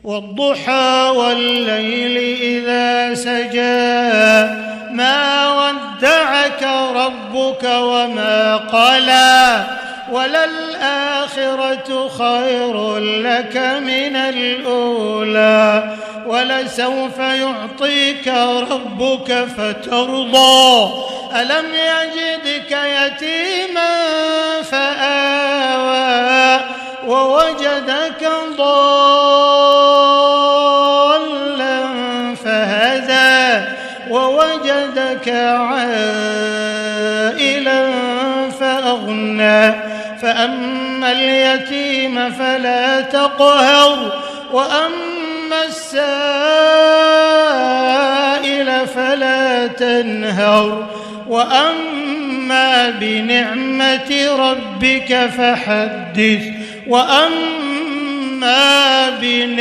والضحى والليل إذا سجى ما ودعك ربك وما قلى وللآخرة خير لك من الأولى ولسوف يعطيك ربك فترضى ألم يجدك يتيما فآوى ووجدك ضالا فهدى ووجدك عائلا فأغنى فأما اليتيم فلا تقهر وأما السائل فلا تنهر وأما بنعمة ربك فحدث وأما بنعمة